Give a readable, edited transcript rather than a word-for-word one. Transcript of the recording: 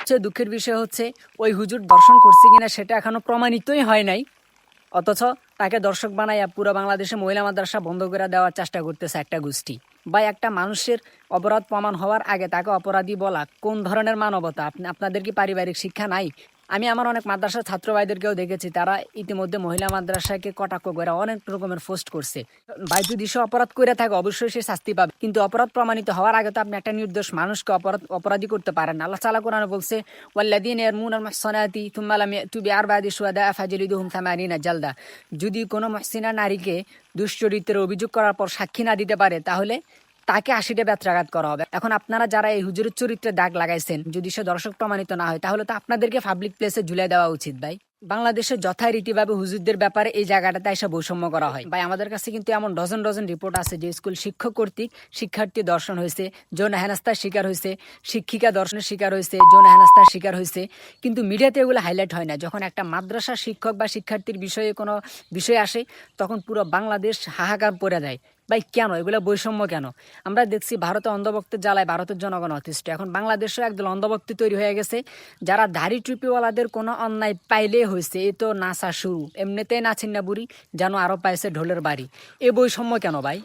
সবচেয়ে দুঃখের বিষয় হচ্ছে ওই হুজুর দর্শন করছে কিনা সেটা এখনো প্রমাণিতই হয় নাই, অথচ তাকে দর্শক বানাইয়া পুরো বাংলাদেশে মহিলা মাদ্রাসা বন্ধ করে দেওয়ার চেষ্টা করতেছে একটা গোষ্ঠী। বা একটা মানুষের অপরাধ প্রমাণ হওয়ার আগে তাকে অপরাধী বলা কোন ধরনের মানবতা? আপনাদের কি পারিবারিক শিক্ষা নাই? আমি আমার অনেক মাদ্রাসার ছাত্র ভাইদেরকেও দেখেছি, তারা ইতিমধ্যে মহিলা মাদ্রাসাকে কটাক্ষ করে অনেক রকমের পোস্ট করছে। ভাই যদি সে অপরাধ করে থাকে অবশ্যই সে শাস্তি পাবে, কিন্তু অপরাধ প্রমাণিত হওয়ার আগে তো আপনি একটা নির্দোষ মানুষকে অপরাধী করতে পারেন না। আল্লাহ তাআলা কোরআনে বলছে, ওয়াল্লাযীনা ইয়ারমুনাল মুহসানাতি থুম্মা লাম ইয়াতু বিআরবা'তি শুহাদা ফাজলিদুহুম 80 জালদা। যদি কোনো মুহসিনা নারীকে দুশ্চরিত্রের অভিযোগ করার পর সাক্ষী না দিতে পারে, তাহলে তাকে 80টা বেত্রাঘাত করা হবে। এখন আপনারা যারা এই হুজুরের চরিত্রে দাগ লাগাইছেন, যদি সে দর্শক প্রমাণিত না হয়, তাহলে তো আপনাদেরকে পাবলিক প্লেসে ঝুলিয়ে দেওয়া উচিত ভাই। বাংলাদেশে যথারীতিভাবে হুজুরদের ব্যাপারে এই জায়গাটাতে এসে বৈষম্য করা হয় ভাই। আমাদের কাছে কিন্তু এমন ডজন ডজন রিপোর্ট আছে যে স্কুল শিক্ষক কর্তৃক শিক্ষার্থী দর্শন হয়েছে, যৌন হেনস্থার শিকার হয়েছে, শিক্ষিকা দর্শনের শিকার হয়েছে, যৌন হেনস্থার শিকার হয়েছে, কিন্তু মিডিয়াতে এগুলো হাইলাইট হয় না। যখন একটা মাদ্রাসা শিক্ষক বা শিক্ষার্থীর বিষয়ে কোনো বিষয় আসে, তখন পুরো বাংলাদেশ হাহাকার পড়ে যায়। ভাই কেন এগুলো বৈষম্য কেন? আমরা দেখছি ভারতে অন্ধভক্তের জ্বালায় ভারতের জনগণ অতিষ্ঠ। এখন বাংলাদেশেও একদল অন্ধভক্তি তৈরি হয়ে গেছে, যারা দাড়ি টুপিওয়ালাদের কোনো অন্যায় পাইলে হয়েছে এ তো নাচা শুরু, এমনিতেই নাচিন না বুড়ি যেন আরো পাইছে ঢোলের বাড়ি। এ বৈষম্য কেন ভাই?